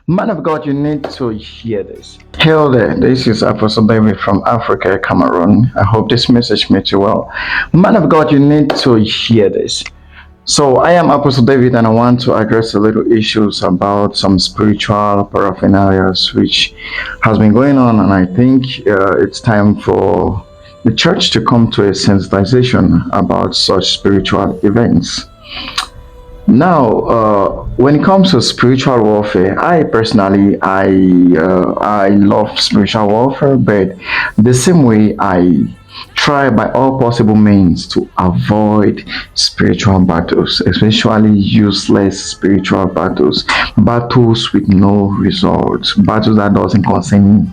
Man of God, you need to hear this. Hello there, this is Apostle David from Africa, Cameroon. I hope this message made you well. Man of God, you need to hear this. So, I am Apostle David, and I want to address a little issues about some spiritual paraphernalia which has been going on, and I think it's time for the church to come to a sensitization about such spiritual events. Now, when it comes to spiritual warfare, I personally I love spiritual warfare, but the same way I try by all possible means to avoid spiritual battles, especially useless spiritual battles, battles with no results, battles that doesn't concern me.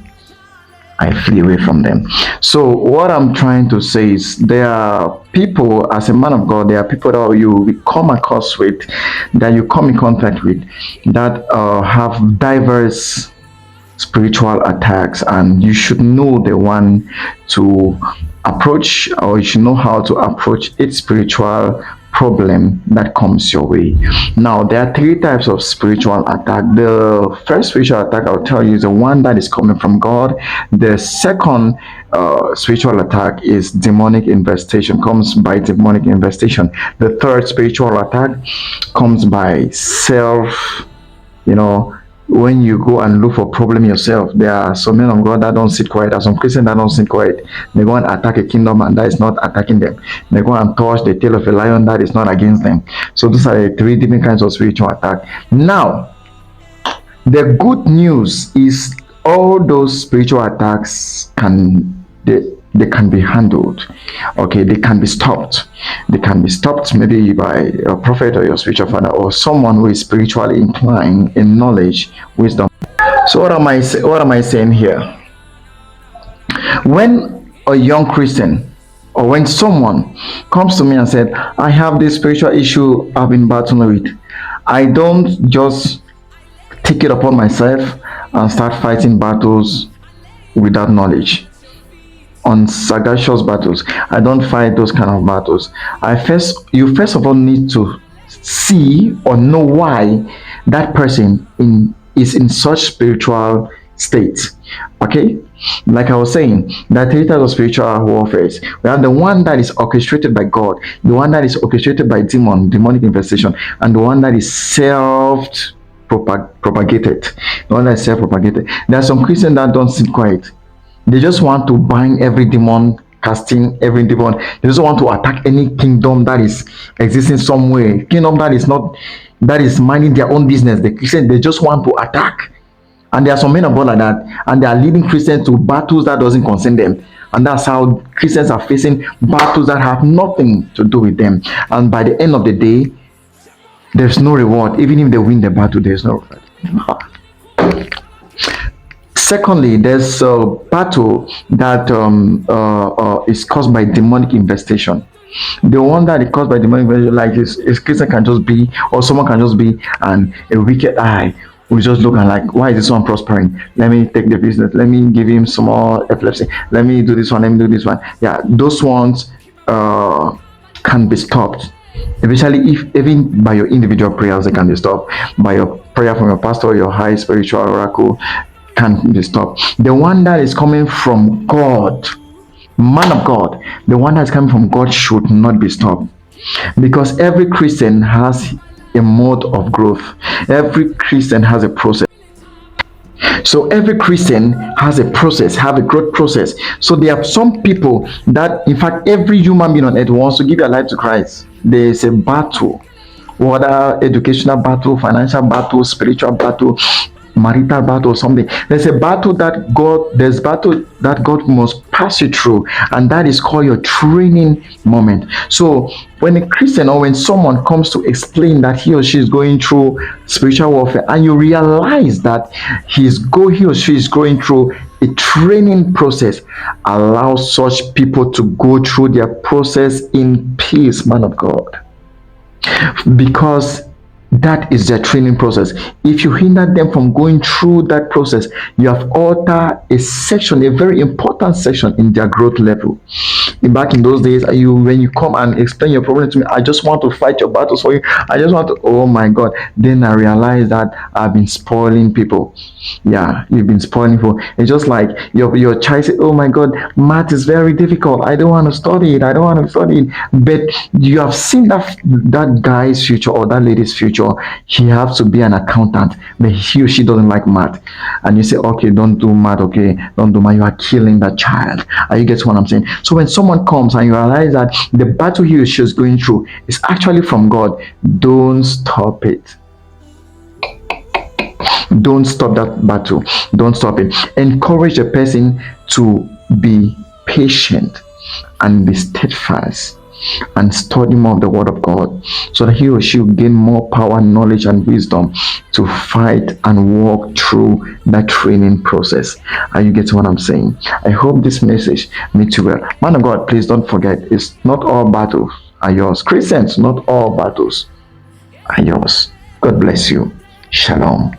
I flee away from them. So what I'm trying to say is there are people, as a man of God, there are people that you come across with, that you come in contact with, that have diverse spiritual attacks, and you should know the one to approach, or you should know how to approach its spiritual problem that comes your way. Now, there are three types of spiritual attack. The first spiritual attack I'll tell you is the one that is coming from God. The second spiritual attack is demonic infestation, comes by demonic infestation. The third spiritual attack comes by self, you know, when you go and look for problem yourself. There are some men of God that don't sit quiet. There are some Christians that don't sit quiet. They go and attack a kingdom, and that is not attacking them. They go and touch the tail of a lion, that is not against them. So those are the three different kinds of spiritual attack. Now, the good news is all those spiritual attacks they can be handled. Okay, they can be stopped. They can be stopped maybe by a prophet or your spiritual father, or someone who is spiritually inclined in knowledge, wisdom. So what am I saying here? When a young Christian, or when someone comes to me and said, I have this spiritual issue I've been battling with, I don't just take it upon myself and start fighting battles without knowledge, on sagacious battles. I don't fight those kind of battles. You first of all need to see or know why that person is in such spiritual state. Okay, like I was saying, there are three types of spiritual warfare. We have the one that is orchestrated by God, the one that is orchestrated by demonic infestation, and the one that is propagated. The one that is self-propagated. There are some Christians that don't sit quiet. They just want to bind every demon, casting every demon. They just want to attack any kingdom that is existing somewhere. Kingdom that is minding their own business. The Christians, they just want to attack. And there are some men of God like that, and they are leading Christians to battles that doesn't concern them. And that's how Christians are facing battles that have nothing to do with them. And by the end of the day, there's no reward. Even if they win the battle, there's no reward. Secondly, there's a battle that is caused by demonic infestation. The one that is caused by demonic infestation, like is Christian can just be, or someone can just be, and a wicked eye will just look and like, why is this one prospering? Let me take the business. Let me give him some more epilepsy. Let me do this one. Let me do this one. Yeah, those ones can be stopped. Especially if even by your individual prayers, they can be stopped. By your prayer from your pastor, your high spiritual oracle, can be stopped. The one that is coming from God, man of God, the one that is coming from God should not be stopped, because every Christian has a mode of growth. Every Christian has a process. So every Christian has a process, have a growth process. So there are some people that, in fact, every human being on earth wants to give their life to Christ. There is a battle, whether educational battle, financial battle, spiritual battle, marital battle, or something. There's a battle that God must pass you through, and that is called your training moment. So when a Christian, or when someone comes to explain that he or she is going through spiritual warfare, and you realize that he or she is going through a training process, allow such people to go through their process in peace, man of God, because That is their training process. If you hinder them from going through that process, you have altered a section, a very important section in their growth level. Back in those days, you when you come and explain your problem to me, I just want to fight your battles for you. I just want to, oh my God. Then I realized that I've been spoiling people. Yeah, you've been spoiling people. It's just like your child said, oh my God, math is very difficult. I don't want to study it. I don't want to study it. But you have seen that guy's future or that lady's future. He has to be an accountant, but he or she doesn't like math. And you say, okay, don't do math, okay, don't do math. You are killing that child. Are you get what I'm saying? So when someone comes and you realize that the battle he or she is going through is actually from God, don't stop it. Don't stop that battle. Don't stop it. Encourage a person to be patient and be steadfast and study more of the word of God so that he or she will gain more power, knowledge, and wisdom to fight and walk through that training process. Are you getting what I'm saying? I hope this message meets you well. Man of God, please don't forget, it's not all battles are yours. Christians, not all battles are yours. God bless you. Shalom.